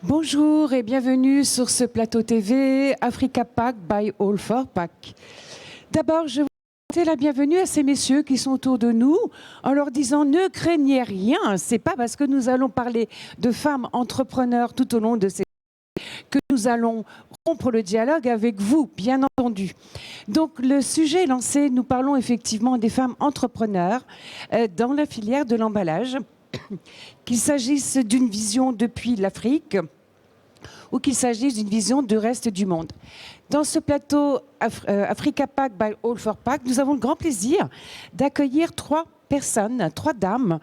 Bonjour et bienvenue sur ce plateau TV Africa Pack by All for Pack. D'abord, je vous souhaite la bienvenue à ces messieurs qui sont autour de nous en leur disant ne craignez rien, c'est pas parce que nous allons parler de femmes entrepreneurs tout au long de ces que nous allons rompre le dialogue avec vous, bien entendu. Donc le sujet est lancé, nous parlons effectivement des femmes entrepreneurs dans la filière de l'emballage, qu'il s'agisse d'une vision depuis l'Afrique ou qu'il s'agisse d'une vision du reste du monde. Dans ce plateau Africa Pack by All for Pack, nous avons le grand plaisir d'accueillir trois personnes, trois dames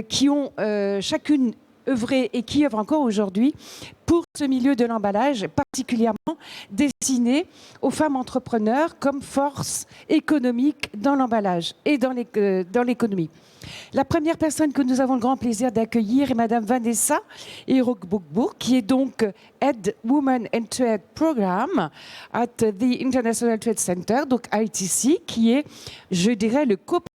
qui ont chacune œuvré et qui œuvrent encore aujourd'hui pour ce milieu de l'emballage, particulièrement destiné aux femmes entrepreneurs comme force économique dans l'emballage et dans l'économie. La première personne que nous avons le grand plaisir d'accueillir est Madame Vanessa Irogbougbour, qui est donc Head Women and Trade Program at the International Trade Center, donc ITC, qui est, je dirais, le co-producteur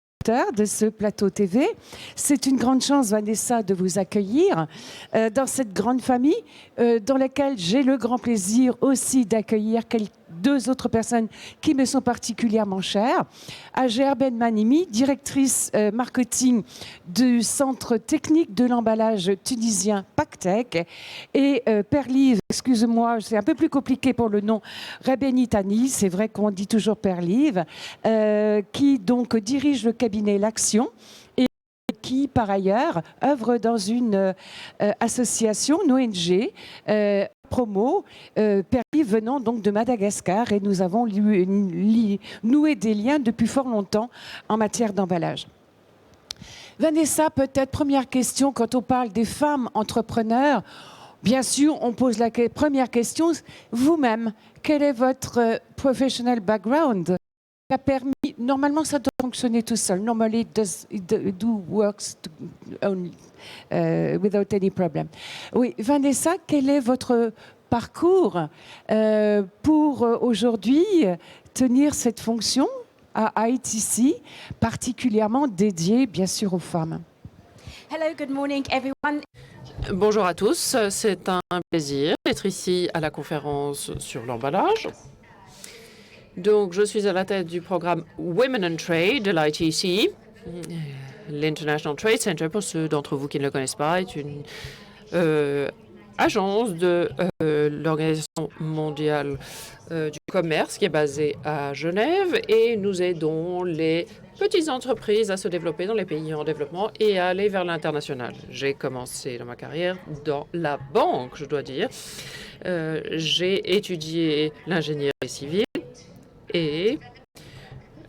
de ce plateau TV. C'est une grande chance, Vanessa, de vous accueillir dans cette grande famille dans laquelle j'ai le grand plaisir aussi d'accueillir deux autres personnes qui me sont particulièrement chères. Ager Ben Manimi, directrice marketing du Centre technique de l'emballage tunisien PACTEC, et Perlive, excusez-moi, c'est un peu plus compliqué pour le nom, Rebenitani, c'est vrai qu'on dit toujours Perlive, qui donc dirige le cabinet L'Action et qui, par ailleurs, œuvre dans une association, une ONG, promo, Perlive venant donc de Madagascar, et nous avons noué des liens depuis fort longtemps en matière d'emballage. Vanessa, peut-être première question, quand on parle des femmes entrepreneurs, bien sûr, on pose la première question, vous-même, quel est votre professional background ? A permis, normalement, ça doit fonctionner tout seul. Normally, it works only, without any problem. Oui, Vanessa, quel est votre parcours pour aujourd'hui tenir cette fonction à ITC, particulièrement dédiée, bien sûr, aux femmes? Hello, good morning, everyone. Bonjour à tous, c'est un plaisir d'être ici à la conférence sur l'emballage. Donc, je suis à la tête du programme Women and Trade de l'ITC. L'International Trade Center, pour ceux d'entre vous qui ne le connaissent pas, est une agence de l'Organisation mondiale du commerce qui est basée à Genève, et nous aidons les petites entreprises à se développer dans les pays en développement et à aller vers l'international. J'ai commencé dans ma carrière dans la banque, je dois dire. J'ai étudié l'ingénierie civile. Et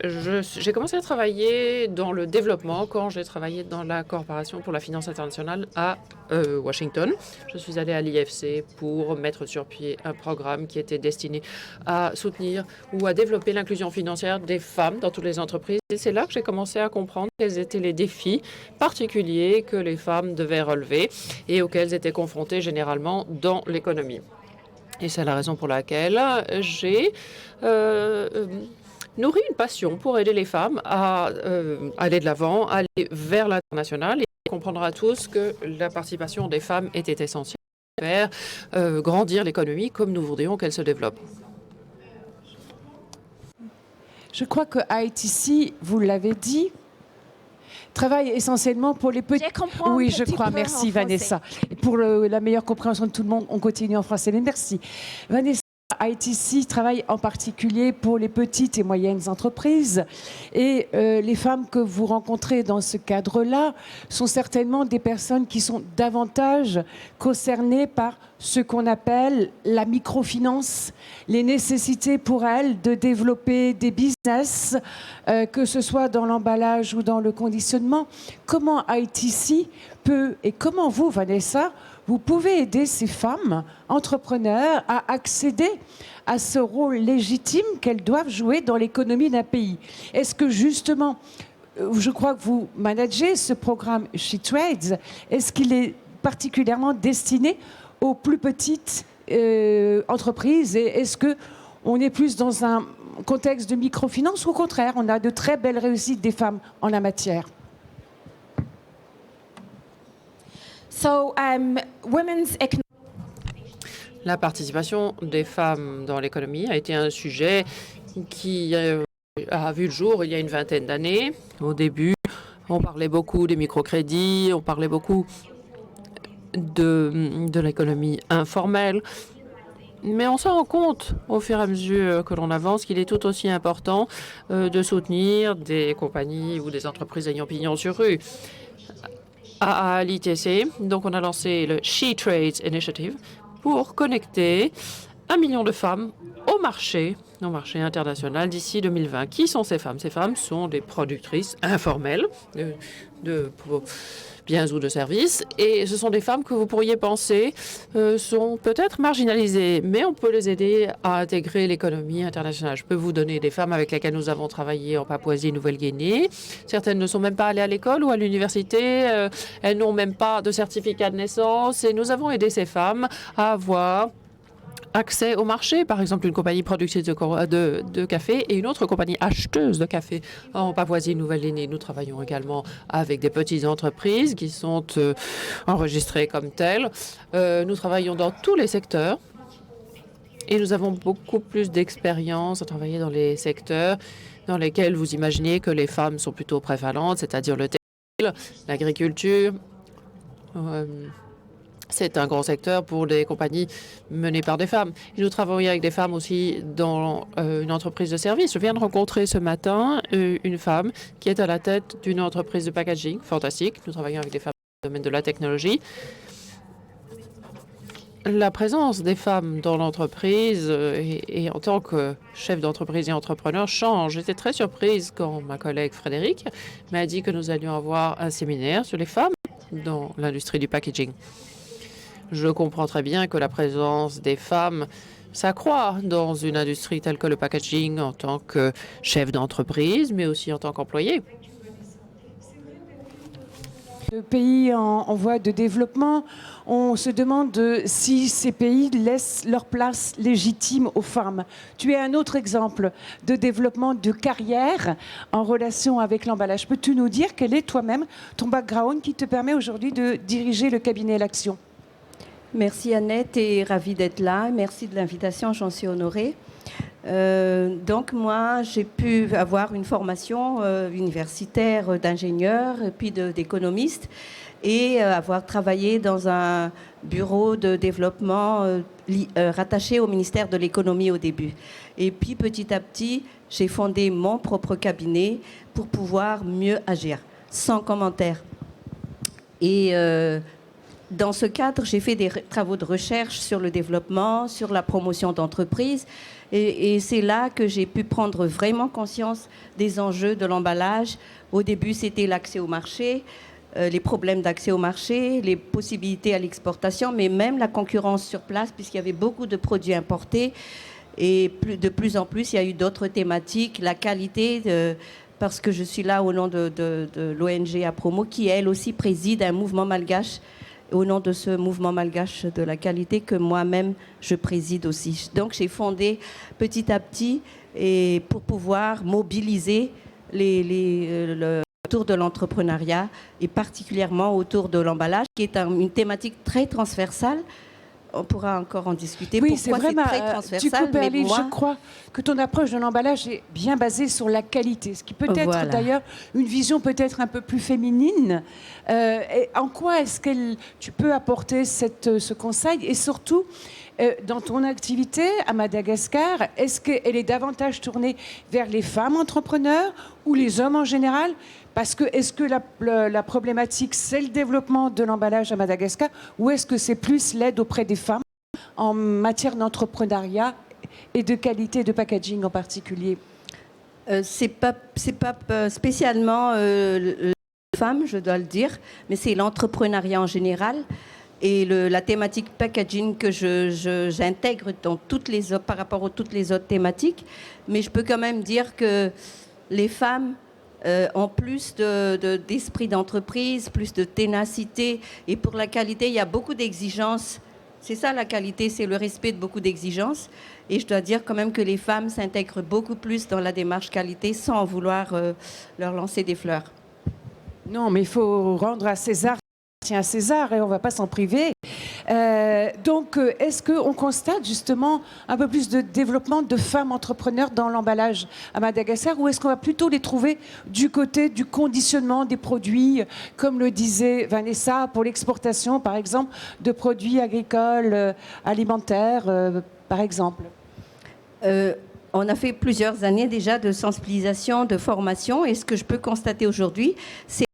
j'ai commencé à travailler dans le développement quand j'ai travaillé dans la Corporation pour la finance internationale à Washington. Je suis allée à l'IFC pour mettre sur pied un programme qui était destiné à soutenir ou à développer l'inclusion financière des femmes dans toutes les entreprises. Et c'est là que j'ai commencé à comprendre quels étaient les défis particuliers que les femmes devaient relever et auxquels elles étaient confrontées généralement dans l'économie. Et c'est la raison pour laquelle j'ai nourri une passion pour aider les femmes à aller de l'avant, aller vers l'international, et on comprendra tous que la participation des femmes était essentielle pour faire grandir l'économie comme nous voudrions qu'elle se développe. Je crois que ITC, vous l'avez dit, travaille essentiellement pour les petits. Oui, je crois. Merci, Vanessa. Pour la meilleure compréhension de tout le monde, on continue en français. Mais merci. Vanessa, ITC travaille en particulier pour les petites et moyennes entreprises. Et les femmes que vous rencontrez dans ce cadre-là sont certainement des personnes qui sont davantage concernées par ce qu'on appelle la microfinance, les nécessités pour elles de développer des business, que ce soit dans l'emballage ou dans le conditionnement. Comment ITC peut, et comment vous, Vanessa, vous pouvez aider ces femmes entrepreneurs à accéder à ce rôle légitime qu'elles doivent jouer dans l'économie d'un pays? Est-ce que justement, je crois que vous managez ce programme She Trades, est-ce qu'il est particulièrement destiné aux plus petites entreprises, et est-ce que on est plus dans un contexte de microfinance ou au contraire, on a de très belles réussites des femmes en la matière? So, women's economic La participation des femmes dans l'économie a été un sujet qui a vu le jour il y a une vingtaine d'années. Au début, on parlait beaucoup des microcrédits, on parlait beaucoup de l'économie informelle. Mais on se rend compte au fur et à mesure que l'on avance qu'il est tout aussi important de soutenir des compagnies ou des entreprises ayant pignon sur rue. À l'ITC, donc on a lancé le She Trades Initiative pour connecter 1 million de femmes au marché international d'ici 2020. Qui sont ces femmes? Ces femmes sont des productrices informelles de biens ou de services. Et ce sont des femmes que vous pourriez penser sont peut-être marginalisées, mais on peut les aider à intégrer l'économie internationale. Je peux vous donner des femmes avec lesquelles nous avons travaillé en Papouasie-Nouvelle-Guinée. Certaines ne sont même pas allées à l'école ou à l'université. Elles n'ont même pas de certificat de naissance. Et nous avons aidé ces femmes à avoir accès au marché, par exemple une compagnie productrice de café et une autre compagnie acheteuse de café en Papouasie-Nouvelle-Guinée. Nous travaillons également avec des petites entreprises qui sont enregistrées comme telles. Nous travaillons dans tous les secteurs et nous avons beaucoup plus d'expérience à travailler dans les secteurs dans lesquels vous imaginez que les femmes sont plutôt prévalentes, c'est-à-dire le textile, l'agriculture. C'est un grand secteur pour des compagnies menées par des femmes. Et nous travaillons avec des femmes aussi dans une entreprise de service. Je viens de rencontrer ce matin une femme qui est à la tête d'une entreprise de packaging fantastique. Nous travaillons avec des femmes dans le domaine de la technologie. La présence des femmes dans l'entreprise et en tant que chef d'entreprise et entrepreneur change. J'étais très surprise quand ma collègue Frédéric m'a dit que nous allions avoir un séminaire sur les femmes dans l'industrie du packaging. Je comprends très bien que la présence des femmes s'accroît dans une industrie telle que le packaging en tant que chef d'entreprise, mais aussi en tant qu'employé. De pays en voie de développement, on se demande si ces pays laissent leur place légitime aux femmes. Tu es un autre exemple de développement de carrière en relation avec l'emballage. Peux-tu nous dire quel est toi-même ton background qui te permet aujourd'hui de diriger le cabinet L'Action? Merci Annette et ravie d'être là. Merci de l'invitation, j'en suis honorée. Donc moi, j'ai pu avoir une formation universitaire d'ingénieur puis d'économiste et avoir travaillé dans un bureau de développement rattaché au ministère de l'économie au début. Et puis petit à petit, j'ai fondé mon propre cabinet pour pouvoir mieux agir, sans commentaire. Et dans ce cadre, j'ai fait des travaux de recherche sur le développement, sur la promotion d'entreprises. Et c'est là que j'ai pu prendre vraiment conscience des enjeux de l'emballage. Au début, c'était l'accès au marché, les problèmes d'accès au marché, les possibilités à l'exportation, mais même la concurrence sur place, puisqu'il y avait beaucoup de produits importés. Et de plus en plus, il y a eu d'autres thématiques, la qualité, parce que je suis là au nom de l'ONG APROMO, qui elle aussi préside un mouvement malgache, au nom de ce mouvement malgache de la qualité que moi-même je préside aussi. Donc j'ai fondé petit à petit et pour pouvoir mobiliser autour de l'entrepreneuriat et particulièrement autour de l'emballage, qui est une thématique très transversale. On pourra encore en discuter. Oui, pourquoi c'est vraiment, très transversal. je crois que ton approche de l'emballage est bien basée sur la qualité, ce qui peut être d'ailleurs une vision peut-être un peu plus féminine. Et en quoi est-ce que tu peux apporter ce conseil? Et surtout, dans ton activité à Madagascar, est-ce qu'elle est davantage tournée vers les femmes entrepreneurs ou les hommes en général? Parce que est-ce que la problématique, c'est le développement de l'emballage à Madagascar ou est-ce que c'est plus l'aide auprès des femmes en matière d'entrepreneuriat et de qualité de packaging en particulier? C'est pas spécialement les femmes, je dois le dire, mais c'est l'entrepreneuriat en général. Et la thématique packaging que j'intègre dans par rapport à toutes les autres thématiques. Mais je peux quand même dire que les femmes ont plus d'esprit d'entreprise, plus de ténacité. Et pour la qualité, il y a beaucoup d'exigences C'est ça la qualité, c'est le respect de beaucoup d'exigences. Et je dois dire quand même que les femmes s'intègrent beaucoup plus dans la démarche qualité sans vouloir leur lancer des fleurs. Non, mais il faut rendre à César ce qui tient à César et on ne va pas s'en priver. Donc, est-ce qu'on constate justement un peu plus de développement de femmes entrepreneurs dans l'emballage à Madagascar ou est-ce qu'on va plutôt les trouver du côté du conditionnement des produits, comme le disait Vanessa, pour l'exportation, par exemple, de produits agricoles, alimentaires, par exemple? On a fait plusieurs années déjà de sensibilisation, de formation et ce que je peux constater aujourd'hui, c'est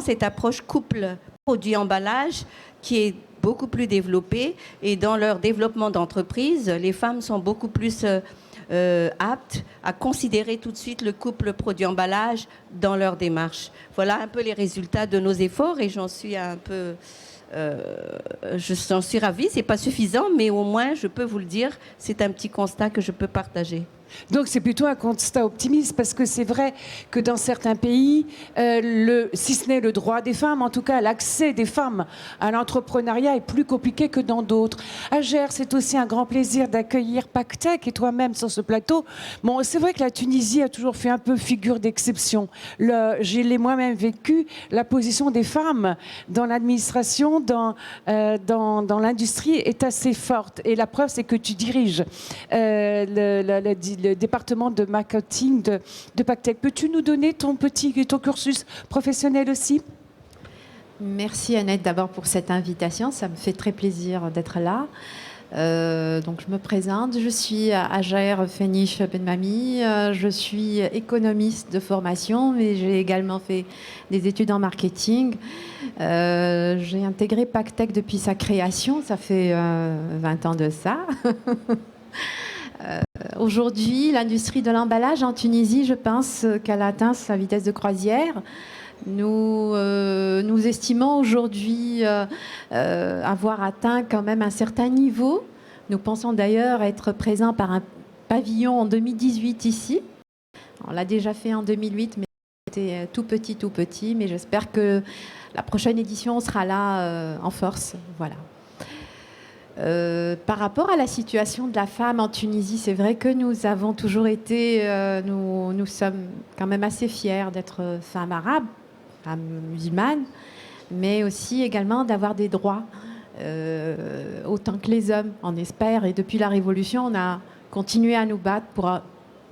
cette approche couple produit-emballage qui est beaucoup plus développée et dans leur développement d'entreprise, les femmes sont beaucoup plus aptes à considérer tout de suite le couple produit-emballage dans leur démarche. Voilà un peu les résultats de nos efforts et j'en suis un peu... j'en suis ravie, c'est pas suffisant, mais au moins, je peux vous le dire, c'est un petit constat que je peux partager. Donc c'est plutôt un constat optimiste parce que c'est vrai que dans certains pays, si ce n'est le droit des femmes, en tout cas l'accès des femmes à l'entrepreneuriat est plus compliqué que dans d'autres. À Gers, c'est aussi un grand plaisir d'accueillir Pactech et toi-même sur ce plateau. Bon, c'est vrai que la Tunisie a toujours fait un peu figure d'exception. J'ai moi-même vécu la position des femmes dans l'administration, dans l'industrie est assez forte. Et la preuve, c'est que tu diriges le département de marketing de Pactech. Peux-tu nous donner ton cursus professionnel aussi? Merci Annette d'abord pour cette invitation. Ça me fait très plaisir d'être là. Donc je me présente. Je suis Ager Fenish Benmami. Je suis économiste de formation, mais j'ai également fait des études en marketing. J'ai intégré Pactech depuis sa création. Ça fait 20 ans de ça. Aujourd'hui, l'industrie de l'emballage en Tunisie, je pense qu'elle a atteint sa vitesse de croisière. Nous estimons aujourd'hui avoir atteint quand même un certain niveau. Nous pensons d'ailleurs être présents par un pavillon en 2018 ici. On l'a déjà fait en 2008, mais c'était tout petit. Mais j'espère que la prochaine édition sera là en force. Voilà. Par rapport à la situation de la femme en Tunisie, c'est vrai que nous avons toujours été, nous sommes quand même assez fiers d'être femmes arabes, femmes musulmanes, mais aussi également d'avoir des droits autant que les hommes, on espère. Et depuis la Révolution, on a continué à nous battre pour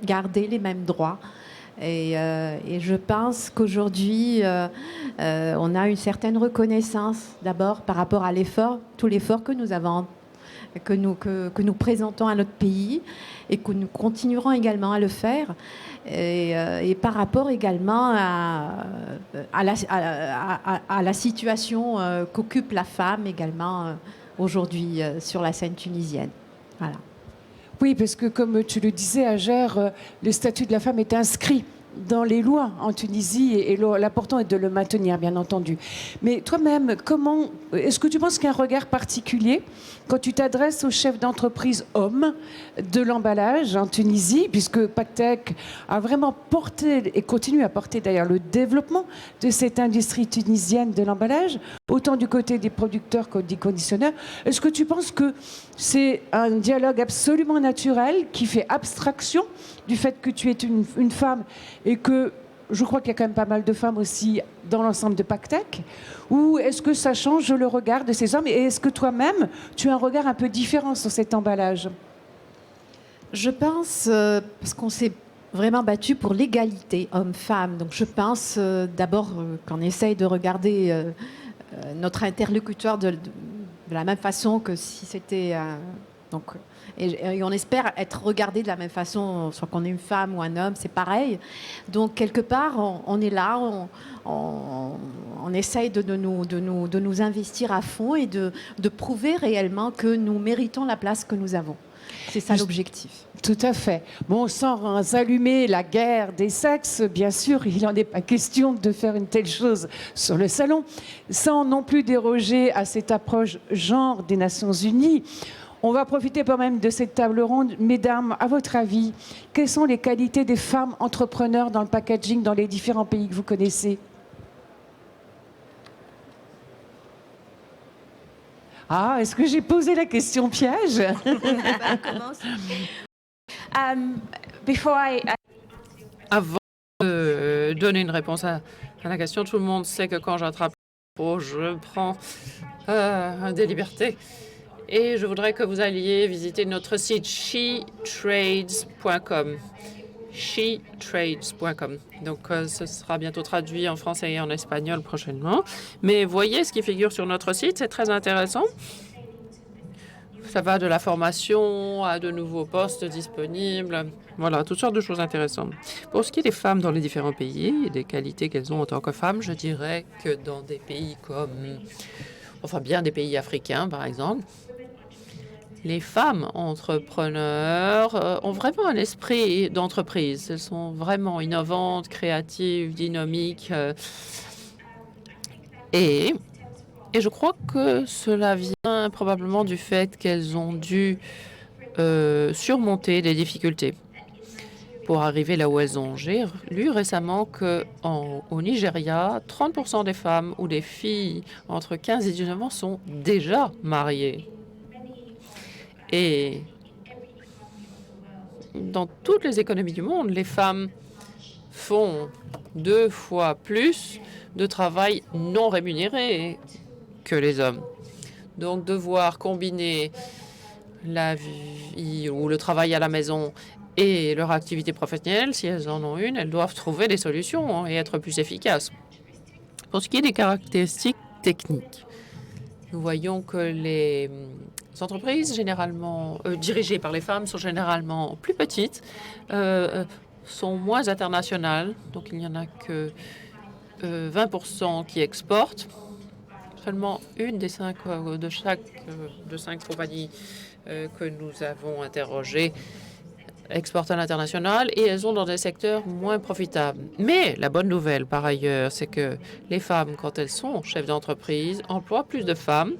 garder les mêmes droits. Et je pense qu'aujourd'hui, on a une certaine reconnaissance, d'abord par rapport à tout l'effort que nous avons, que nous présentons à notre pays et que nous continuerons également à le faire. Et par rapport également à la situation qu'occupe la femme également aujourd'hui sur la scène tunisienne. Voilà. Oui, parce que comme tu le disais, à Gers, le statut de la femme est inscrit dans les lois en Tunisie et l'important est de le maintenir, bien entendu. Mais toi-même, est-ce que tu penses qu'il y a un regard particulier quand tu t'adresses aux chefs d'entreprise hommes de l'emballage en Tunisie, puisque Pactech a vraiment porté et continue à porter d'ailleurs le développement de cette industrie tunisienne de l'emballage, autant du côté des producteurs que des conditionneurs. Est-ce que tu penses que c'est un dialogue absolument naturel qui fait abstraction du fait que tu es une femme et que je crois qu'il y a quand même pas mal de femmes aussi dans l'ensemble de Pactech? Ou est-ce que ça change le regard de ces hommes? Et est-ce que toi-même, tu as un regard un peu différent sur cet emballage? Je pense, parce qu'on s'est vraiment battu pour l'égalité homme-femme, donc je pense d'abord qu'on essaye de regarder notre interlocuteur de la même façon que si c'était... Et on espère être regardé de la même façon, soit qu'on est une femme ou un homme, c'est pareil. Donc, quelque part, on est là, on essaye de nous investir à fond et de prouver réellement que nous méritons la place que nous avons. C'est ça l'objectif. Tout à fait. Bon, sans allumer la guerre des sexes, bien sûr, il n'en est pas question de faire une telle chose sur le salon, sans non plus déroger à cette approche genre des Nations Unies. On va profiter quand même de cette table ronde. Mesdames, à votre avis, quelles sont les qualités des femmes entrepreneurs dans le packaging dans les différents pays que vous connaissez? Ah, est-ce que j'ai posé la question piège? Commence. Before I Avant de donner une réponse à la question, tout le monde sait que quand j'attrape le micro, je prends des libertés. Et je voudrais que vous alliez visiter notre site shetrades.com. shetrades.com. Donc, ce sera bientôt traduit en français et en espagnol prochainement. Mais voyez ce qui figure sur notre site, c'est très intéressant. Ça va de la formation à de nouveaux postes disponibles. Voilà, toutes sortes de choses intéressantes. Pour ce qui est des femmes dans les différents pays et des qualités qu'elles ont en tant que femmes, je dirais que dans des pays comme, enfin bien des pays africains par exemple, les femmes entrepreneurs ont vraiment un esprit d'entreprise. Elles sont vraiment innovantes, créatives, dynamiques. Et je crois que cela vient probablement du fait qu'elles ont dû surmonter des difficultés pour arriver là où elles ont. J'ai lu récemment qu'au Nigeria, 30% des femmes ou des filles entre 15 et 19 ans sont déjà mariées. Et dans toutes les économies du monde, les femmes font 2 fois plus de travail non rémunéré que les hommes. Donc, devoir combiner la vie ou le travail à la maison et leur activité professionnelle, si elles en ont une, elles doivent trouver des solutions et être plus efficaces. Pour ce qui est des caractéristiques techniques, nous voyons que les entreprises généralement dirigées par les femmes sont généralement plus petites, sont moins internationales, donc il n'y en a que 20% qui exportent. Seulement une des 5 de 5 compagnies que nous avons interrogées exportent à l'international et elles sont dans des secteurs moins profitables. Mais la bonne nouvelle, par ailleurs, c'est que les femmes, quand elles sont chefs d'entreprise, emploient plus de femmes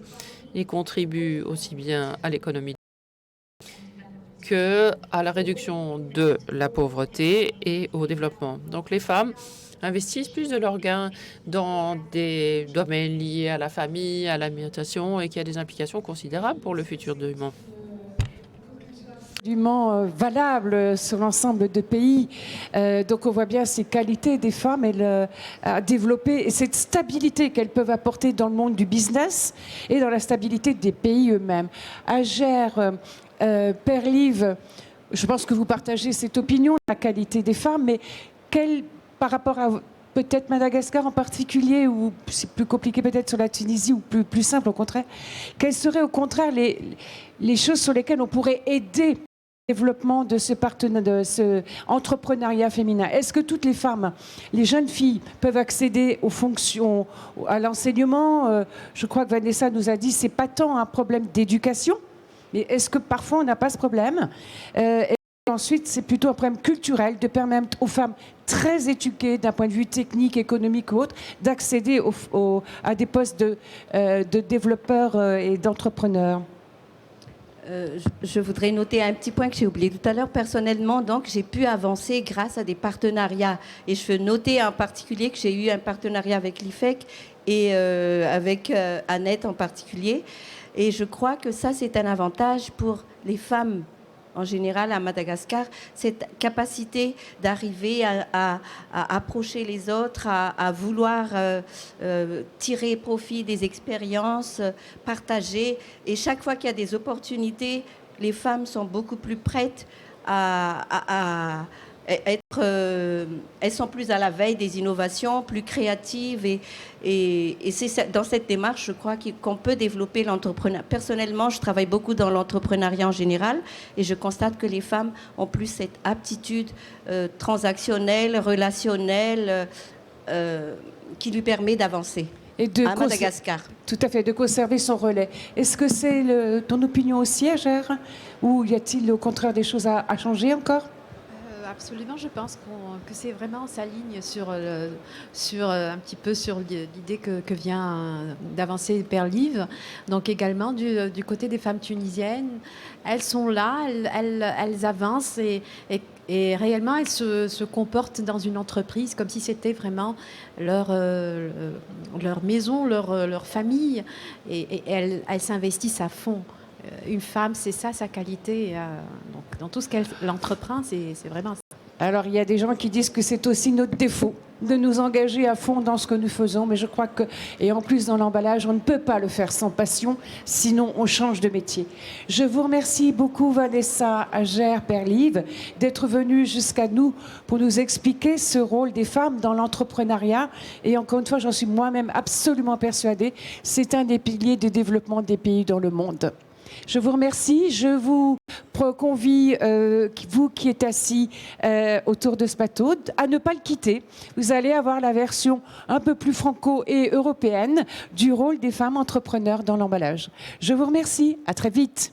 et contribuent aussi bien à l'économie que à la réduction de la pauvreté et au développement. Donc les femmes investissent plus de leurs gains dans des domaines liés à la famille, à l'alimentation et qui a des implications considérables pour le futur du monde. Valable sur l'ensemble des pays. Donc on voit bien ces qualités des femmes à développer et cette stabilité qu'elles peuvent apporter dans le monde du business et dans la stabilité des pays eux-mêmes. Agère, Père-Liv, je pense que vous partagez cette opinion, la qualité des femmes, mais par rapport à peut-être Madagascar en particulier, ou c'est plus compliqué peut-être sur la Tunisie, ou plus simple au contraire, quelles seraient au contraire les choses sur lesquelles on pourrait aider le développement de ce entrepreneuriat féminin? Est-ce que toutes les femmes, les jeunes filles, peuvent accéder aux fonctions, à l'enseignement? Je crois que Vanessa nous a dit que ce n'est pas tant un problème d'éducation, mais est-ce que parfois on n'a pas ce problème? Ensuite, c'est plutôt un problème culturel de permettre aux femmes très éduquées d'un point de vue technique, économique ou autre, d'accéder à des postes de développeurs et d'entrepreneurs. Je voudrais noter un petit point que j'ai oublié tout à l'heure. Personnellement, donc, j'ai pu avancer grâce à des partenariats. Et je veux noter en particulier que j'ai eu un partenariat avec l'IFEC et avec Annette en particulier. Et je crois que ça, c'est un avantage pour les femmes en général à Madagascar, cette capacité d'arriver à approcher les autres, à vouloir tirer profit des expériences, partager. Et chaque fois qu'il y a des opportunités, les femmes sont beaucoup plus prêtes à être... elles sont plus à la veille des innovations, plus créatives. Et c'est dans cette démarche, je crois, qu'on peut développer l'entrepreneuriat. Personnellement, je travaille beaucoup dans l'entrepreneuriat en général et je constate que les femmes ont plus cette aptitude transactionnelle, relationnelle, qui lui permet d'avancer. À Madagascar. Tout à fait, de conserver son relais. Est-ce que c'est ton opinion aussi, Agère? Ou y a-t-il au contraire des choses à changer encore? Absolument, je pense que c'est vraiment, on s'aligne sur un petit peu sur l'idée que vient d'avancer Père Liv. Donc également du côté des femmes tunisiennes, elles sont là, elles avancent et réellement elles se comportent dans une entreprise comme si c'était vraiment leur maison, leur famille, et elles s'investissent à fond. Une femme, c'est ça sa qualité. Donc, dans tout ce qu'elle entreprend, c'est vraiment ça. Alors, il y a des gens qui disent que c'est aussi notre défaut de nous engager à fond dans ce que nous faisons, mais je crois que, et en plus dans l'emballage, on ne peut pas le faire sans passion, sinon on change de métier. Je vous remercie beaucoup, Vanessa Ager, Père Liv, d'être venue jusqu'à nous pour nous expliquer ce rôle des femmes dans l'entrepreneuriat. Et encore une fois, j'en suis moi-même absolument persuadée, c'est un des piliers de développement des pays dans le monde. Je vous remercie. Je vous convie, vous qui êtes assis autour de ce plateau, à ne pas le quitter. Vous allez avoir la version un peu plus franco et européenne du rôle des femmes entrepreneurs dans l'emballage. Je vous remercie. À très vite.